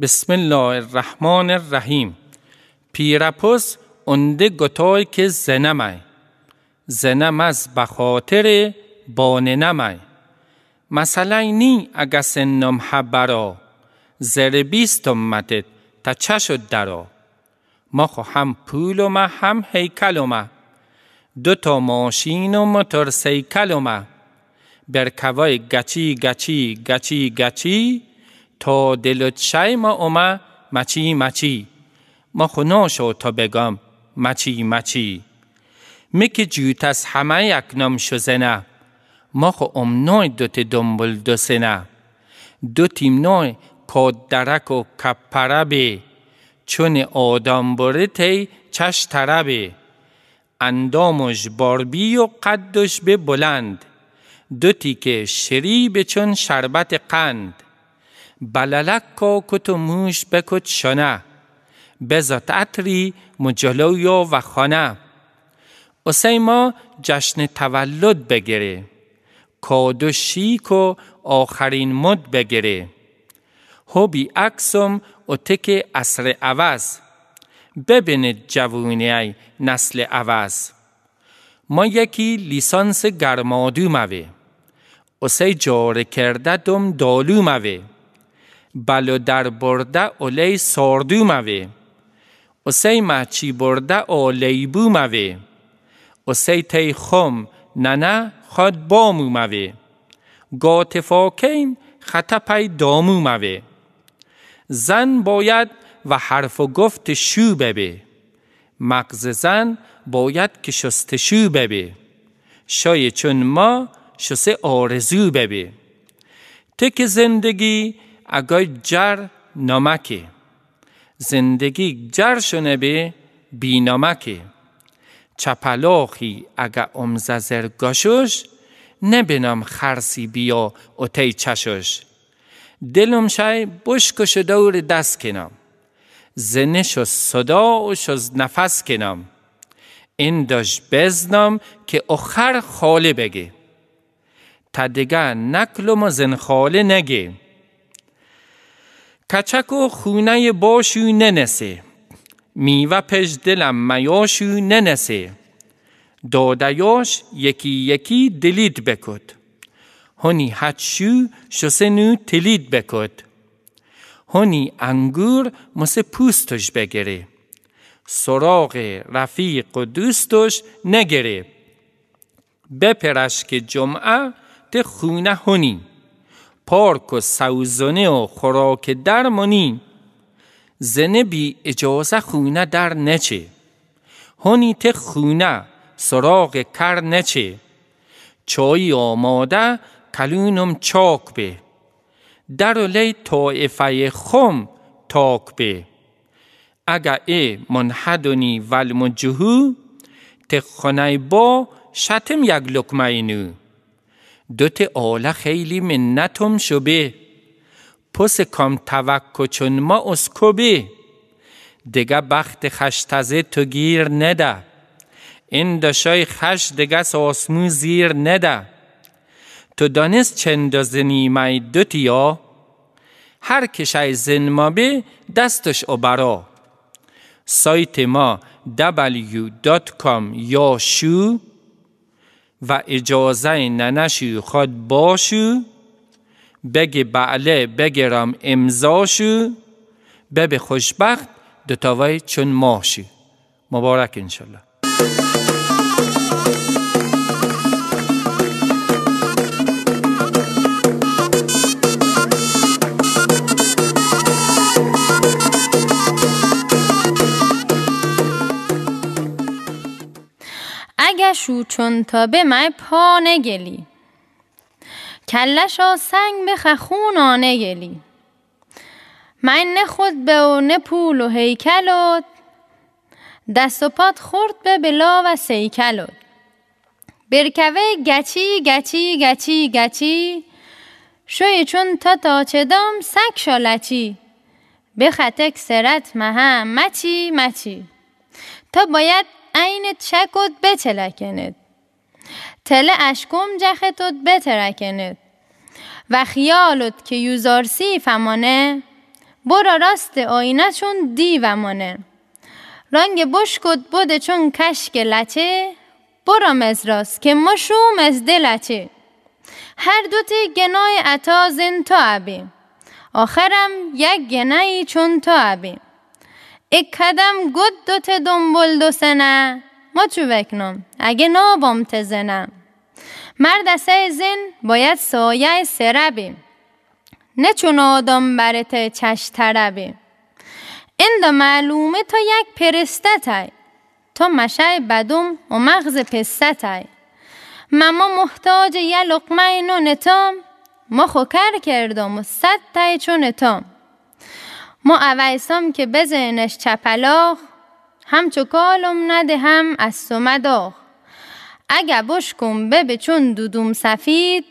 بسم الله الرحمن الرحیم. پیرپس انده گتای که زنمای. زنم از بخاطر بانه نمای. مثلا نی اگه سنم حبرا. زر 20 متت تا چه شد درا. ما خو هم پولم هم هیکلم. 2 ماشین و موتور سیکلم. برکوای گچی گچی گچی گچی تا دلت شای ما اومه مچی مچی. ما خو ناشو تا بگم مچی مچی. میکه جوت از همه یکنم شزنه. ما خو امنای 2 دنبال 2 سنه. 2 تیمنای کاد درک و کپره بی. چون آدم برته چش تربه. اندامش باربی و قدش به بلند. 2 تیکه شریب چون شربت قند. بللک کا کتو موش بکت شنه. بزات عطری مجلویا و خانه. اسی ما جشن تولد بگیره. کادو شیک و آخرین مد بگیره. هوبی اکسم و تک عصر عوض. ببینید جوونی ای نسل عوض. ما یکی لیسانس گرمادو موه. اسی جاره کرده دم دالو موه. بلو در برده اولی ساردو موه. اسی مچی برده اولی بو موه. اسی تی خم ننه خود بامو موه. گاتفاکین خطا پی دامو موه. زن باید و حرف و گفت شو ببه. مغز زن باید که شستشو ببه. شای چون ما شسته آرزو ببه. تک زندگی اگه جر نمکه. زندگی جر شنه به بی نمکه. چپلاخی اگه امززر گشوش. نبینم خرسی بیا اتی چشوش. دلم شای بشکش دور دست کنم. زنش و صدا و شز نفس کنم. این داش بزنم که اخر خاله بگه. تا دیگه نکلم و زن خاله نگه. کچک و خونه باشو ننسه. میوه پش دلم میاشو ننسه. دادایاش یکی یکی دلید بکد. هنی حدشو شسنو تلید بکد. هنی انگور مسه پوستش بگیره. سراغ رفیق و دوستش نگیره. بپرش که جمعه ته خونه هنی. پارک و سوزنه و خوراک درمانی. زنه بی اجازه خونه در نچه. هنی ته خونه سراغ کر نچه. چای آماده کلونم چاک به. در لی طائفه خم تاک به. اگه ای منحدنی والمجهو. تخانه با شتم یک لکمه اینو. 2 آله خیلی منتم شبه. پس کم توکو چون ما اسکوبه. دیگه بخت خشتزه تو گیر نده. این داشای خش دیگه ساسمو زیر نده. تو دانست چند زنی مای 2 تیا. هر کشای زن ما به دستش اوبرا. سایت ما w.com یا شو. و اجازه ننشو خود باشو. بگه بله بگرم امضاشو. ببه خوشبخت 2 تاوای چون ماشو. مبارک انشالله. اگه شو چون تا به مای پا نگلی. کلش ها سنگ بخه خون آنگلی. من نه خود به و نه پول و هیکلت. دست و پات خورد به بلا و سیکلت. برکوه گچی گچی گچی گچی. شوی چون تا چه دام سک شالچی. بخطک سرت مهم مچی مچی. تا باید این چکت بتلکند. تله اشکم جختت بترکند. و خیالت که یوزارسی فمانه. برا راست آینه چون دیومانه. رنگ بشکت بوده چون کشک لچه، برا مزراست که مشوم از دلچه. هر دوتی گنای عطا زن تا عبی، آخرم یک گنایی چون تا عبی. ایک کدم گد دوت دنبال دو سنه، ما چو بکنم اگه نابام تزنه. مرد سه زن باید سایه سربی، نه چون آدم برت چش تربی. این دا معلومه تا یک پرسته تای، تا مشه بدم و مغز پسته تای. ماما محتاج یه لقمه نونتام، ما خوکر کردم و 100 تای چونتام. ما اویسام که بزنش چپلاخ، هم چکالم نده هم از سمداخ. اگه بشکم ببه چون دودوم سفید،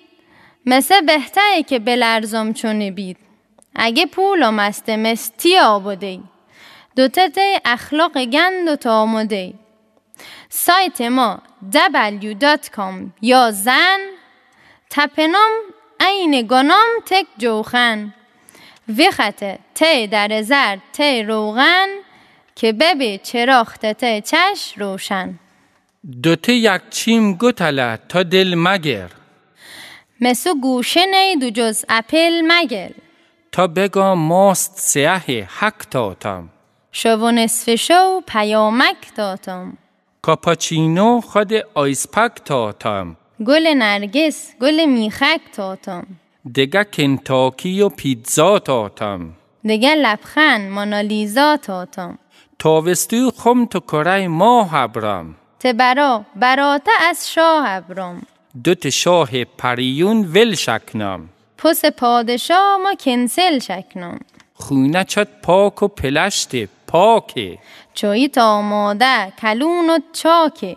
مثل بهتره که بلرزم چونی بید. اگه پولم است مستی آبودی، دوتت اخلاق گند و تامودی. سایت ما www.com یا زن تپنام این گنام تک جوخن. ویخته تی در زرد تی روغن، که ببی چراخته چش روشن. دوته یک چیم گتله تا دل مگر، مسو گوشه نیدو جز اپل مگل. تا بگا ماست سیاه حق تاتم، شو نصف شو پیامک تاتم. کاپاچینو خود آیسپک تاتم، گل نرگس گل میخک تاتم. دیگه کنتاکی و پیتزا تاتم، دیگه لبخند مونالیزا تاتم. تاوستو خم تو کره ماه ابرم، تبرا براته از شاه ابرم. دوت شاه پریون ول شکنم، پس پادشاه ما کنسل شکنم. خونه چت پاک و پلشت پاکه، چاییت آماده کلون و چاکه.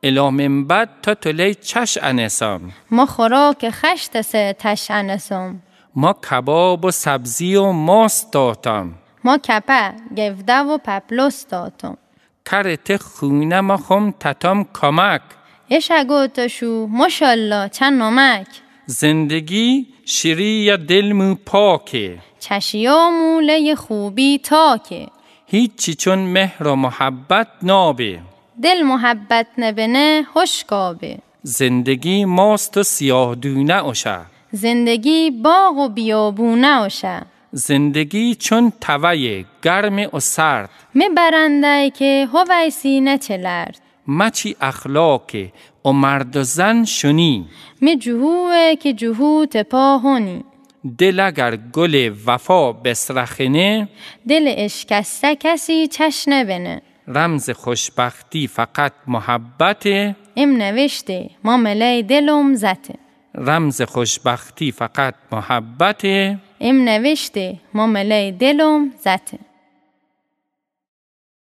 الامن بد تا تلی چش انسم، ما خوراک خشت سه تش انسم. ما کباب و سبزی و ماست داتم، ما کپه گفده و پپلوس داتم. کرت خونه ما خم تتم کمک، اشگو تشو ماشالله چند نمک. زندگی شیری یا دلمو پاکه، چشیا موله خوبی تاکه. هیچی چون مهر و محبت نابه، دل محبت نبنه هشکابه. زندگی ماست و سیاه دونه اوشه، زندگی باغ و بیابونه اوشه. زندگی چون توه گرم و سرد، می برنده که هویسی نچلرد. مچی اخلاقه و مرد و زن شنی، می جهوه که جهو تپا هونی. دل اگر گل وفا بسرخنه، دل اشکسته کسی چش نبینه. رمز خوشبختی فقط محبت، ام نوشته مامله دلم زته. رمز خوشبختی فقط محبت، ام نوشته مامله دلم زته.